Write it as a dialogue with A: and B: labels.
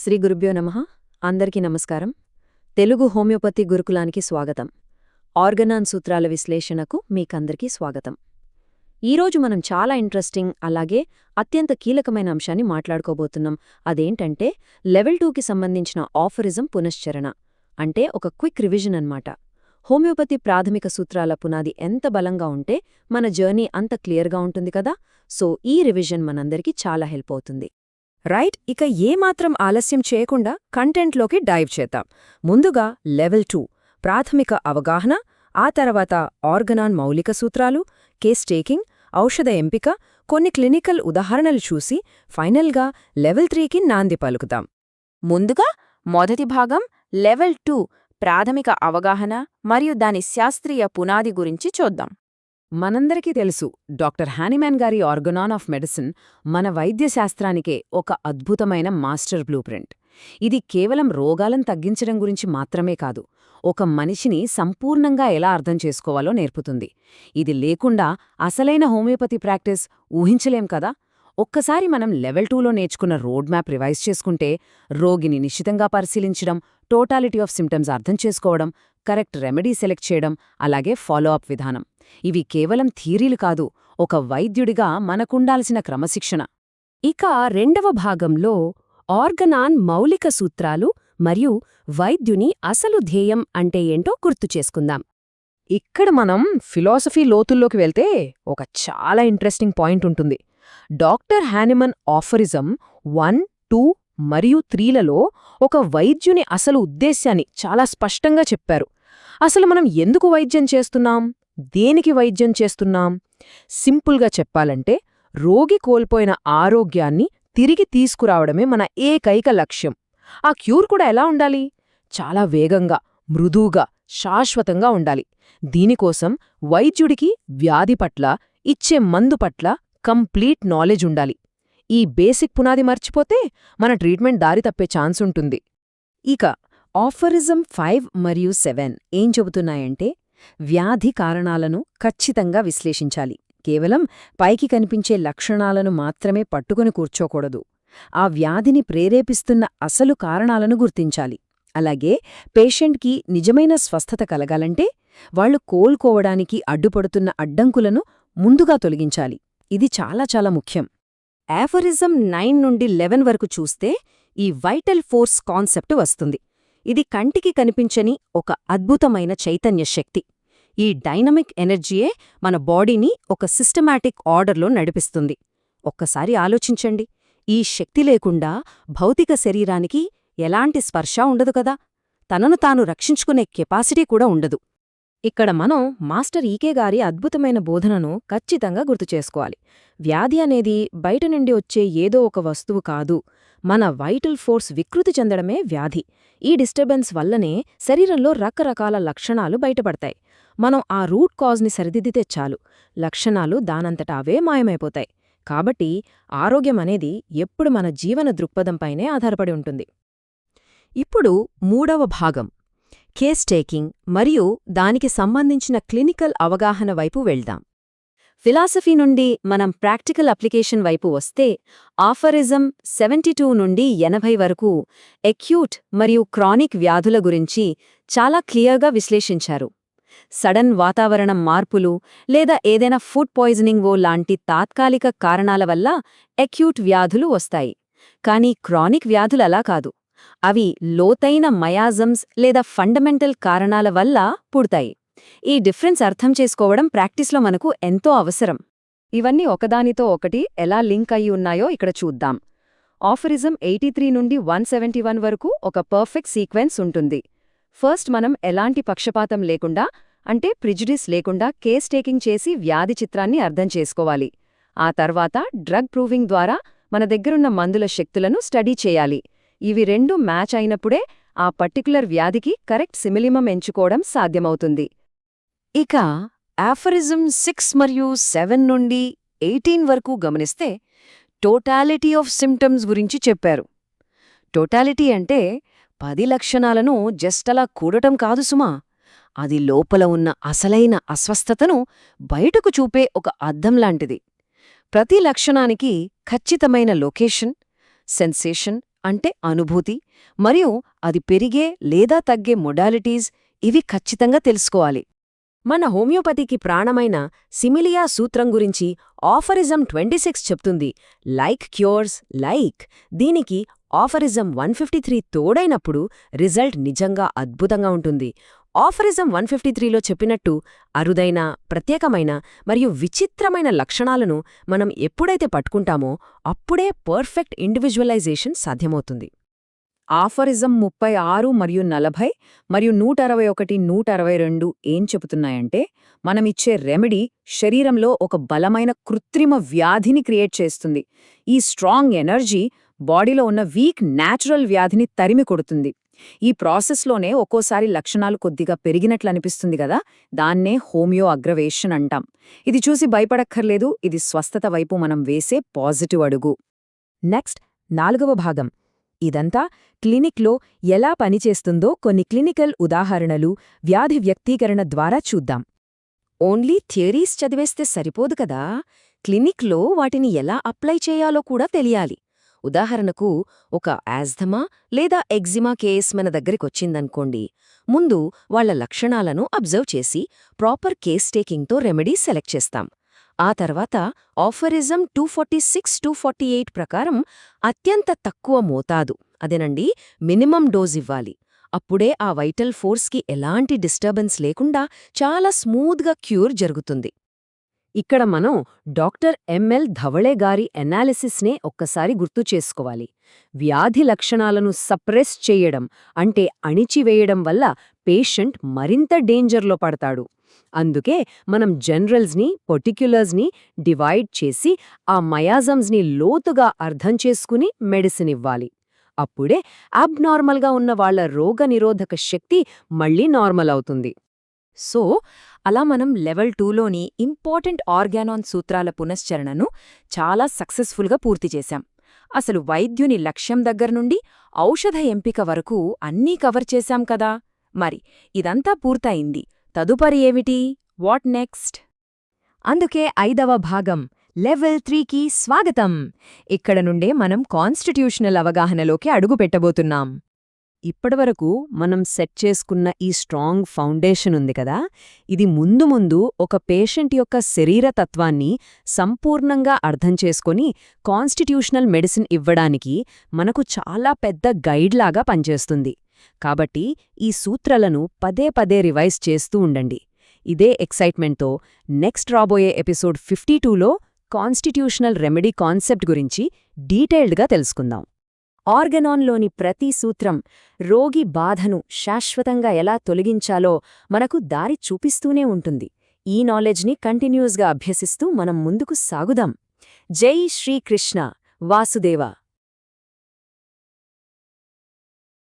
A: శ్రీ గురుభ్యో నమః. అందరికీ నమస్కారం. తెలుగు హోమియోపతి గురుకులానికి స్వాగతం. ఆర్గనాన్ సూత్రాల విశ్లేషణకు మీకందరికీ స్వాగతం. ఈరోజు మనం చాలా ఇంట్రెస్టింగ్ అలాగే అత్యంత కీలకమైన అంశాన్ని మాట్లాడుకోబోతున్నాం. అదేంటంటే లెవెల్ 2కి సంబంధించిన ఆఫరిజం పునశ్చరణ. అంటే ఒక క్విక్ రివిజన్ అన్నమాట. హోమియోపతి ప్రాథమిక సూత్రాల పునాది ఎంత బలంగా ఉంటే మన జర్నీ అంత క్లియర్గా ఉంటుంది కదా. సో ఈ రివిజన్ మనందరికీ చాలా హెల్ప్ అవుతుంది.
B: రైట్, ఇక ఏమాత్రం ఆలస్యం చేయకుండా కంటెంట్లోకి డైవ్ చేద్దాం. ముందుగా లెవెల్ 2 ప్రాథమిక అవగాహన, ఆ తర్వాత ఆర్గనాన్ మౌలిక సూత్రాలు, కేస్ టేకింగ్, ఔషధ ఎంపిక, కొన్ని క్లినికల్ ఉదాహరణలు చూసి ఫైనల్గా లెవెల్ 3కి నాంది పలుకుదాం. ముందుగా మొదటి భాగం లెవెల్ 2 ప్రాథమిక అవగాహన మరియు దాని శాస్త్రీయ పునాది గురించి చూద్దాం. మనందరికీ తెలుసు, డాక్టర్ హానిమాన్ గారి ఆర్గనాన్ ఆఫ్ మెడిసిన్ మన వైద్యశాస్త్రానికే ఒక అద్భుతమైన మాస్టర్ బ్లూ ప్రింట్. ఇది కేవలం రోగాలను తగ్గించడం గురించి మాత్రమే కాదు, ఒక మనిషిని సంపూర్ణంగా ఎలా అర్థం చేసుకోవాలో నేర్పుతుంది. ఇది లేకుండా అసలైన హోమియోపతి ప్రాక్టీస్ ఊహించలేం కదా. ఒక్కసారి మనం లెవెల్ 2లో నేర్చుకున్న రోడ్ మ్యాప్ రివైజ్ చేసుకుంటే, రోగిని నిశితంగా పరిశీలించడం, టోటాలిటీ ఆఫ్ సిమ్టమ్స్ అర్థం చేసుకోవడం, కరెక్ట్ రెమెడీ సెలెక్ట్ చేయడం, అలాగే ఫాలో అప్ విధానం, ఇవి కేవలం థియరీలు కాదు, ఒక వైద్యుడిగా మనకుండాల్సిన క్రమశిక్షణ.
C: ఇక రెండవ భాగంలో ఆర్గనాన్ మౌలిక సూత్రాలు మరియు వైద్యుని అసలు ధ్యేయం అంటే ఏంటో గుర్తు చేసుకుందాం.
B: ఇక్కడ మనం ఫిలాసఫీ లోతుల్లోకి వెళ్తే ఒక చాలా ఇంట్రెస్టింగ్ పాయింట్ ఉంటుంది. డాక్టర్ హానిమన్ ఆఫరిజం 1, 2 మరియు 3లలో ఒక వైద్యుని అసలు ఉద్దేశ్యాన్ని చాలా స్పష్టంగా చెప్పారు. అసలు మనం ఎందుకు వైద్యం చేస్తున్నాం, దేనికి వైద్యం చేస్తున్నాం? సింపుల్గా చెప్పాలంటే, రోగి కోల్పోయిన ఆరోగ్యాన్ని తిరిగి తీసుకురావడమే మన ఏకైక లక్ష్యం. ఆ క్యూర్ కూడా ఎలా ఉండాలి? చాలా వేగంగా, మృదువుగా, శాశ్వతంగా ఉండాలి. దీనికోసం వైద్యుడికి వ్యాధి పట్ల, ఇచ్చే మందు పట్ల కంప్లీట్ నాలెడ్జ్ ఉండాలి. ఈ బేసిక్ పునాది మర్చిపోతే మన ట్రీట్మెంట్ దారి తప్పే ఛాన్స్ ఉంటుంది.
C: ఇక ఆఫరిజం 5 మరియు 7 ఏం చెబుతున్నాయంటే, వ్యాధి కారణాలను ఖచ్చితంగా విశ్లేషించాలి. కేవలం పైకి కనిపించే లక్షణాలను మాత్రమే పట్టుకుని కూర్చోకూడదు. ఆ వ్యాధిని ప్రేరేపిస్తున్న అసలు కారణాలను గుర్తించాలి. అలాగే పేషెంట్కి నిజమైన స్వస్థత కలగాలంటే వాళ్లు కోలుకోవడానికి అడ్డుపడుతున్న అడ్డంకులను ముందుగా తొలగించాలి. ఇది చాలా చాలా ముఖ్యం. ఆఫరిజం 9 నుండి 11 వరకు చూస్తే ఈ వైటల్ ఫోర్స్ కాన్సెప్ట్ వస్తుంది. ఇది కంటికి కనిపించని ఒక అద్భుతమైన చైతన్య శక్తి. ఈ డైనమిక్ ఎనర్జీయే మన బాడీని ఒక సిస్టమాటిక్ ఆర్డర్లో నడిపిస్తుంది. ఒక్కసారి ఆలోచించండి, ఈ శక్తి లేకుండా భౌతిక శరీరానికి ఎలాంటి స్పర్శ ఉండదు కదా, తనను తాను రక్షించుకునే కెపాసిటీ కూడా ఉండదు. ఇక్కడ మనం మాస్టర్ ఈకే గారి అద్భుతమైన బోధనను ఖచ్చితంగా గుర్తుచేసుకోవాలి. వ్యాధి అనేది బయట నుండి వచ్చే ఏదో ఒక వస్తువు కాదు, మన వైటల్ ఫోర్స్ వికృతి చెందడమే వ్యాధి. ఈ డిస్టర్బెన్స్ వల్లనే శరీరంలో రకరకాల లక్షణాలు బయటపడతాయి. మనం ఆ రూట్ కాజ్ని సరిదిద్దితే చాలు, లక్షణాలు దానంతట అవే మాయమైపోతాయి. కాబట్టి ఆరోగ్యం అనేది ఎప్పుడు మన జీవన దృక్పథంపైనే ఆధారపడి ఉంటుంది.
A: ఇప్పుడు మూడవ భాగం కేస్ టేకింగ్ మరియు దానికి సంబంధించిన క్లినికల్ అవగాహన వైపు వెళ్దాం. ఫిలాసఫీ నుండి మనం ప్రాక్టికల్ అప్లికేషన్ వైపు వస్తే, ఆఫరిజం 72 నుండి 80 వరకు ఎక్యూట్ మరియు క్రానిక్ వ్యాధుల గురించి చాలా క్లియర్గా విశ్లేషించారు. సడన్ వాతావరణం మార్పులు లేదా ఏదైనా ఫుడ్ పాయిజనింగ్ లాంటి తాత్కాలిక కారణాల వల్ల ఎక్యూట్ వ్యాధులు వస్తాయి. కానీ క్రానిక్ వ్యాధులు అలా కాదు, అవి లోతైన మయాజమ్స్ లేదా ఫండమెంటల్ కారణాల వల్ల పుడతాయి. ఈ డిఫరెన్స్ అర్థం చేసుకోవడం ప్రాక్టీస్లో మనకు ఎంతో అవసరం.
B: ఇవన్నీ ఒకదానితో ఒకటి ఎలా లింక్ అయి ఉన్నాయో ఇక్కడ చూద్దాం. ఆఫరిజం 83 నుండి 171 వరకు ఒక పర్ఫెక్ట్ సీక్వెన్స్ ఉంటుంది. ఫస్ట్ మనం ఎలాంటి పక్షపాతం లేకుండా, అంటే ప్రిజుడిస్ లేకుండా కేస్ టేకింగ్ చేసి వ్యాధి చిత్రాన్ని అర్థం చేసుకోవాలి. ఆ తర్వాత డ్రగ్ ప్రూవింగ్ ద్వారా మన దగ్గరున్న మందుల శక్తులను స్టడీ చేయాలి. ఇవి రెండు మ్యాచ్ అయినప్పుడే ఆ పర్టిక్యులర్ వ్యాధికి కరెక్ట్ సిమిలిమం ఎంచుకోవడం సాధ్యమవుతుంది.
C: ఇక ఆఫరిజం 6 మరియు 7 నుండి 18 వరకు గమనిస్తే టోటాలిటీ ఆఫ్ సిమ్టమ్స్ గురించి చెప్పారు. టోటాలిటీ అంటే 10 లక్షణాలను జస్ట్ అలా కూడటం కాదు సుమా, అది లోపల ఉన్న అసలైన అస్వస్థతను బయటకు చూపే ఒక అద్దం లాంటిది. ప్రతి లక్షణానికి ఖచ్చితమైన లొకేషన్, సెన్సేషన్,
A: అంటే అనుభూతి, మరియు అది పెరిగే లేదా తగ్గే మొడాలిటీస్ ఇవి ఖచ్చితంగా తెలుసుకోవాలి. మన హోమియోపతికి ప్రాణమైన సిమిలియా సూత్రం గురించి ఆఫరిజం 26 చెప్తుంది. Like cures like. దీనికి ఆఫరిజం 153 తోడైనప్పుడు రిజల్ట్ నిజంగా అద్భుతంగా ఉంటుంది. ఆఫరిజం 153లో చెప్పినట్టు అరుదైన, ప్రత్యేకమైన మరియు విచిత్రమైన లక్షణాలను మనం ఎప్పుడైతే పట్టుకుంటామో అప్పుడే పర్ఫెక్ట్ ఇండివిజువలైజేషన్ సాధ్యమవుతుంది.
C: ఆఫరిజం 36 మరియు 40 మరియు 161, 162 ఏం చెబుతున్నాయంటే మనమిచ్చే రెమెడీ శరీరంలో ఒక బలమైన కృత్రిమ వ్యాధిని క్రియేట్ చేస్తుంది. ఈ స్ట్రాంగ్ ఎనర్జీ బాడీలో ఉన్న వీక్ న్యాచురల్ వ్యాధిని తరిమి కొడుతుంది. ఈ ప్రాసెస్లోనే ఒక్కోసారి లక్షణాలు కొద్దిగా పెరిగినట్లు అనిపిస్తుంది కదా, దాన్నే హోమియో అగ్రవేషన్ అంటాం. ఇది చూసి భయపడక్కర్లేదు, ఇది స్వస్థత వైపు మనం వేసే పాజిటివ్ అడుగు.
B: నెక్స్ట్ 4వ భాగం. ఇదంతా క్లినిక్లో ఎలా పనిచేస్తుందో కొన్ని క్లినికల్ ఉదాహరణలు, వ్యాధి వ్యక్తీకరణ ద్వారా చూద్దాం.
A: ఓన్లీ థియరీస్ చదివేస్తే సరిపోదు కదా, క్లినిక్లో వాటిని ఎలా అప్లై చేయాలో కూడా తెలియాలి. ఉదాహరణకు, ఒక ఆస్థమా లేదా ఎగ్జిమా కేస్ మన దగ్గరికొచ్చిందనుకోండి. ముందు వాళ్ల లక్షణాలను అబ్జర్వ్ చేసి ప్రాపర్ కేస్ టేకింగ్తో రెమెడీ సెలెక్ట్ చేస్తాం. ఆ తర్వాత ఆఫరిజం 246, 248 ప్రకారం అత్యంత తక్కువ మోతాదు, అదేనండి మినిమం డోజ్ ఇవ్వాలి. అప్పుడే ఆ వైటల్ ఫోర్స్కి ఎలాంటి డిస్టర్బెన్స్ లేకుండా చాలా స్మూత్గా క్యూర్ జరుగుతుంది.
B: ఇక్కడ మనం డాక్టర్ ఎంఎల్ ధవళే గారి ఎనాలిసిస్నే ఒక్కసారి గుర్తు చేసుకోవాలి. వ్యాధి లక్షణాలను సప్రెస్ చేయడం అంటే అణిచివేయడం వల్ల పేషెంట్ మరింత డేంజర్లో పడతాడు. అందుకే మనం జనరల్స్ని, పర్టిక్యులర్స్ని డివైడ్ చేసి ఆ మయాజమ్స్ని లోతుగా అర్థం చేసుకుని మెడిసిన్ ఇవ్వాలి. అప్పుడే అబ్నార్మల్గా ఉన్న వాళ్ల రోగనిరోధక శక్తి మళ్లీ నార్మల్ అవుతుంది.
C: సో అలా మనం లెవెల్ 2లోని ఇంపార్టెంట్ ఆర్గానాన్ సూత్రాల పునశ్చరణను చాలా సక్సెస్ఫుల్గా పూర్తి చేశాం. అసలు వైద్యుని లక్ష్యం దగ్గర్నుండి ఔషధ ఎంపిక వరకు అన్నీ కవర్ చేశాం కదా. మరి ఇదంతా పూర్తయింది, తదుపరి ఏమిటి? What next?
B: అందుకే 5వ భాగం లెవెల్ 3కి స్వాగతం. ఇక్కడ నుండే మనం కాన్స్టిట్యూషనల్ అవగాహనలోకి అడుగుపెట్టబోతున్నాం. ఇప్పటివరకు మనం సెట్ చేసుకున్న ఈ స్ట్రాంగ్ ఫౌండేషన్ ఉంది కదా, ఇది ముందు ముందు ఒక పేషెంట్ యొక్క శరీరతత్వాన్ని సంపూర్ణంగా అర్థం చేసుకొని కాన్స్టిట్యూషనల్ మెడిసిన్ ఇవ్వడానికి మనకు చాలా పెద్ద గైడ్లాగా పనిచేస్తుంది. కాబట్టి ఈ సూత్రాలను పదే పదే రివైజ్ చేస్తూ ఉండండి. ఇదే ఎక్సైట్మెంట్తో నెక్స్ట్ రాబోయే ఎపిసోడ్ 52లో కాన్స్టిట్యూషనల్ రెమెడీ కాన్సెప్ట్ గురించి డీటెయిల్డ్గా తెలుసుకుందాం. ఆర్గనాన్లోని ప్రతి సూత్రం రోగి బాధను శాశ్వతంగా ఎలా తొలగించాలో మనకు దారి చూపిస్తూనే ఉంటుంది. ఈ నాలెడ్జ్ని కంటిన్యూస్గా అభ్యసిస్తూ మనం ముందుకు సాగుదాం. జై శ్రీకృష్ణ వాసుదేవ.